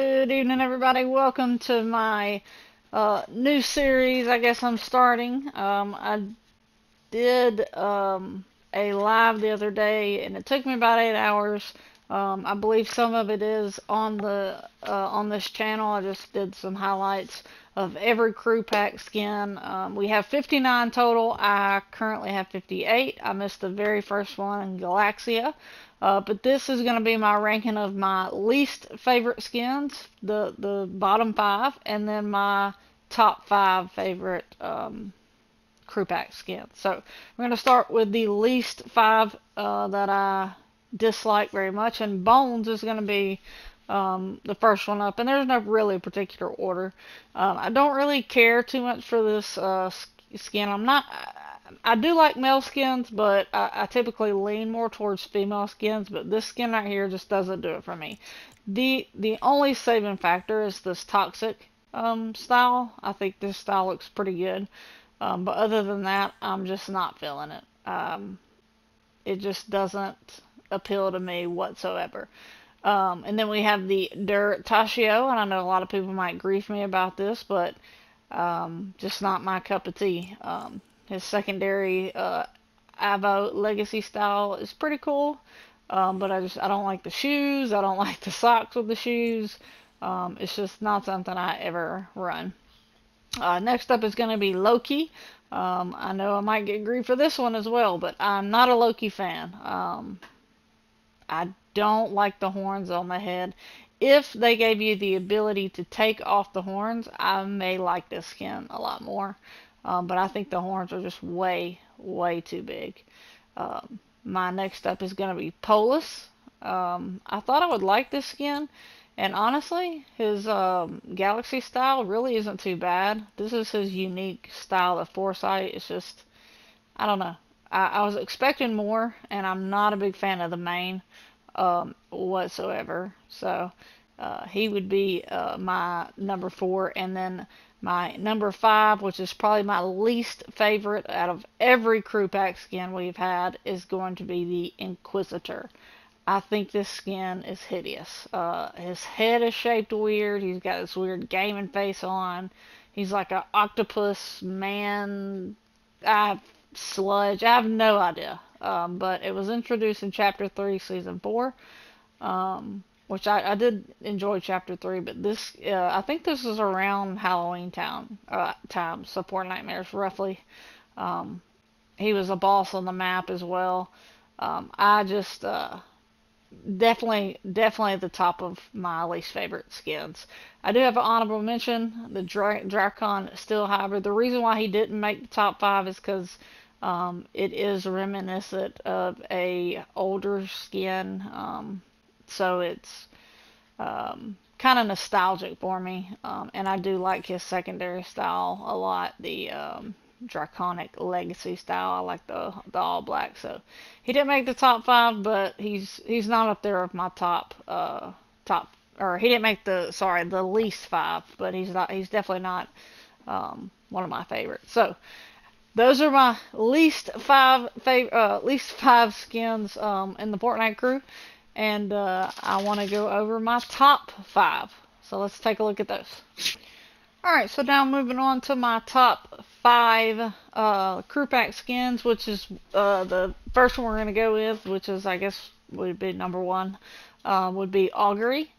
Good evening, everybody. Welcome to my new series. I guess I'm starting. I did a live the other day, and it took me about 8 hours. I believe some of it is on the on this channel. I just did some highlights of every crew pack skin. We have 59 total. I currently have 58. I missed the very first one in Galaxia. But this is going to be my ranking of my least favorite skins, the bottom five, and then my top five favorite crew pack skins. So we're going to start with the least five that I dislike very much, and Bones is going to be the first one up, and there's no really particular order. I don't really care too much for this skin. I do like male skins, but I typically lean more towards female skins, but this skin right here just doesn't do it for me. The only saving factor is this toxic style. I think this style looks pretty good. But other than that, I'm just not feeling it. It just doesn't appeal to me whatsoever. And then we have the Dirt Tashio, and I know a lot of people might grief me about this, but just not my cup of tea. His secondary Avo Legacy style is pretty cool, but I don't like the shoes. I don't like the socks with the shoes. It's just not something I ever run. Next up is going to be Loki. I know I might get grief for this one as well, but I'm not a Loki fan. I don't like the horns on the head. If they gave you the ability to take off the horns, I may like this skin a lot more. But I think the horns are just way, way too big. My next up is going to be Polus. I thought I would like this skin, and honestly, his Galaxy style really isn't too bad. This is his unique style of Foresight. It's just, I don't know. I was expecting more, and I'm not a big fan of the mane whatsoever. So he would be my number 4, and then my number 5, which is probably my least favorite out of every crew pack skin we've had, is going to be the Inquisitor. I think this skin is hideous. His head is shaped weird. He's got this weird gaming face on. He's like an octopus man. Sludge. I have no idea. But it was introduced in Chapter 3, Season 4. Which I did enjoy Chapter 3, but this, I think this is around Halloween time, so Fortnite Nightmares, roughly. He was a boss on the map as well. I just, definitely at the top of my least favorite skins. I do have an honorable mention, the Dracon Steel Hybrid. The reason why he didn't make the top 5 is because it is reminiscent of a older skin. So it's kind of nostalgic for me, and I do like his secondary style a lot. The Draconic Legacy style. I like the all black. So he didn't make the top 5, but he's not up there with my top or he didn't make the least 5, but he's definitely not one of my favorites. So those are my least 5 skins in the Fortnite crew. And I want to go over my top 5. So let's take a look at those. Alright, so now moving on to my top 5 crew pack skins, which is the first one we're going to go with, which is, I guess, would be number 1, would be Augury.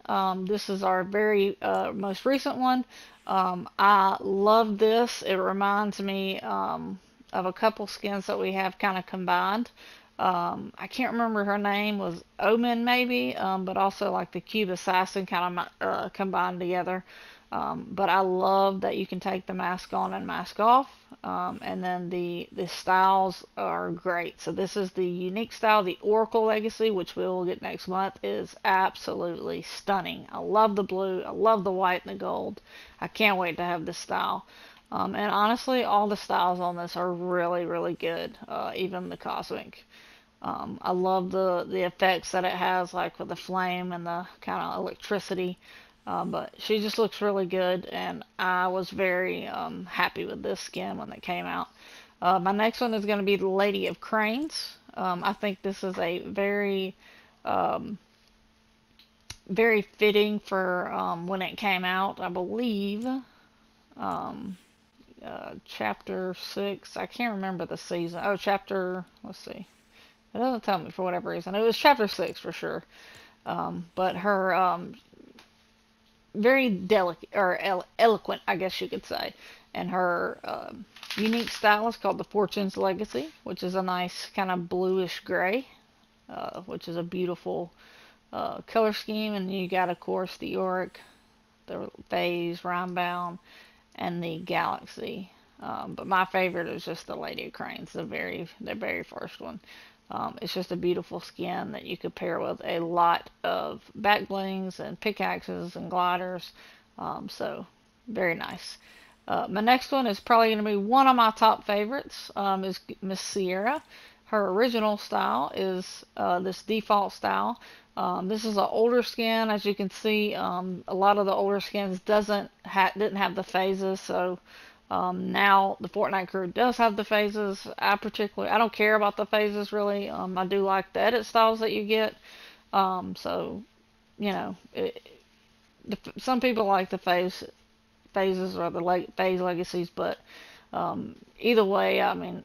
This is our very most recent one. I love this. It reminds me of a couple skins that we have kind of combined. I can't remember her name, was Omen maybe, but also like the Cube Assassin kind of combined together. But I love that you can take the mask on and mask off, and then the styles are great. So this is the unique style, the Oracle Legacy, which we will get next month, is absolutely stunning. I love the blue, I love the white and the gold. I can't wait to have this style. And honestly, all the styles on this are really, really good, even the Cosmic. I love the effects that it has, like with the flame and the kind of electricity. But she just looks really good, and I was very happy with this skin when it came out. My next one is going to be the Lady of Cranes. I think this is a very very fitting for when it came out, I believe. Um, Chapter 6. I can't remember the season. Oh, let's see. It doesn't tell me for whatever reason. It was chapter 6 for sure. But her very delicate or eloquent, I guess you could say, and her unique style is called the Fortune's Legacy, which is a nice kind of bluish gray, which is a beautiful color scheme. And you got, of course, the Yorick, the Phase, Rhinebound, and the Galaxy. But my favorite is just the Lady of Cranes, the very first one. It's just a beautiful skin that you could pair with a lot of back blings and pickaxes and gliders. So very nice. My next one is probably going to be one of my top favorites. Is Miss Sierra. Her original style is this default style. This is an older skin, as you can see. A lot of the older skins didn't have the phases, so now the Fortnite crew does have the phases. I don't care about the phases really. I do like the edit styles that you get. So you know, some people like the phases or the phase legacies, but either way, I mean,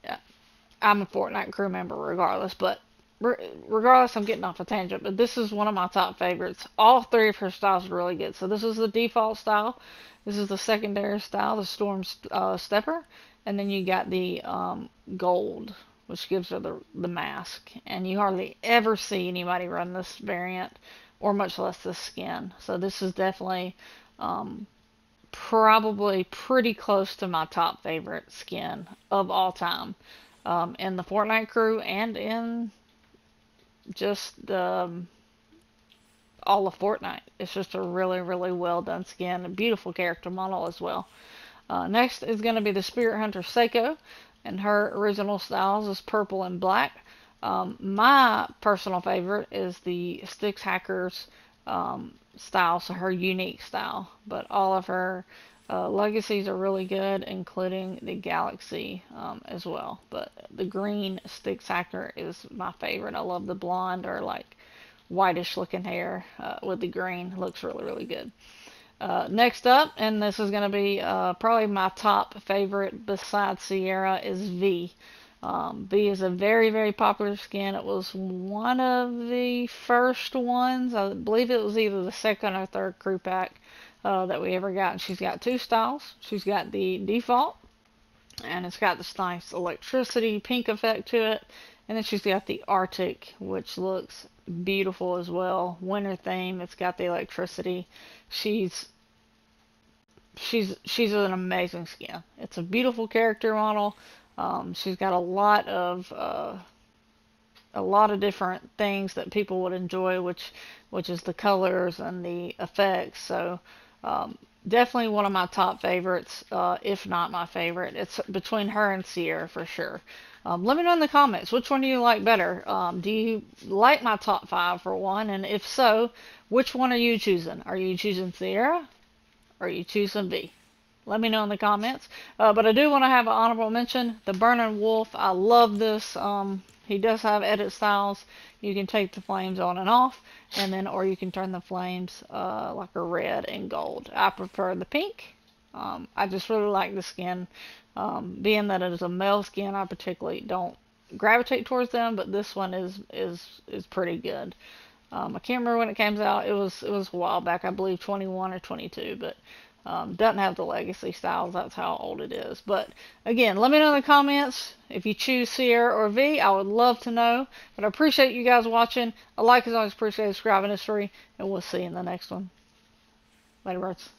I'm a Fortnite crew member regardless. But regardless, I'm getting off a tangent, but this is one of my top favorites. All three of her styles are really good. So this is the default style. This is the secondary style, the Storm Stepper. And then you got the gold, which gives her the mask. And you hardly ever see anybody run this variant, or much less this skin. So this is definitely probably pretty close to my top favorite skin of all time. In the Fortnite crew and in just all of Fortnite. It's just a really, really well done skin. A beautiful character model as well. Next is going to be the Spirit Hunter Seiko, and her original styles is purple and black. My personal favorite is the Styx Hackers style, so her unique style. But all of her legacies are really good, including the Galaxy as well. But the green Styx Hacker is my favorite. I love the blonde or like whitish looking hair with the green. Looks really, really good. Next up, and this is going to be probably my top favorite besides Sierra, is V. V is a very, very popular skin. It was one of the first ones. I believe it was either the second or third crew pack that we ever got. And she's got two styles. She's got the default, and it's got this nice electricity pink effect to it. And then she's got the Arctic, which looks beautiful as well. Winter theme. It's got the electricity. She's an amazing skin. It's a beautiful character model. She's got a lot of different things that people would enjoy, which is the colors and the effects. So definitely one of my top favorites, if not my favorite. It's between her and Sierra for sure. Let me know in the comments, which one do you like better? Do you like my top 5 for one? And if so, which one are you choosing? Are you choosing Sierra? Or are you choosing V? Let me know in the comments. But I do want to have an honorable mention. The Burning Wolf. I love this. He does have edit styles. You can take the flames on and off, or you can turn the flames like a red and gold. I prefer the pink. I just really like the skin. Being that it is a male skin, I particularly don't gravitate towards them, but this one is pretty good. I can't remember when it came out. It was a while back, I believe 21 or 22, but doesn't have the legacy styles. That's how old it is. But again, let me know in the comments if you choose Sierra or V. I would love to know. But I appreciate you guys watching. A like is always appreciated. Subscribing is free, and we'll see you in the next one. Later, birds.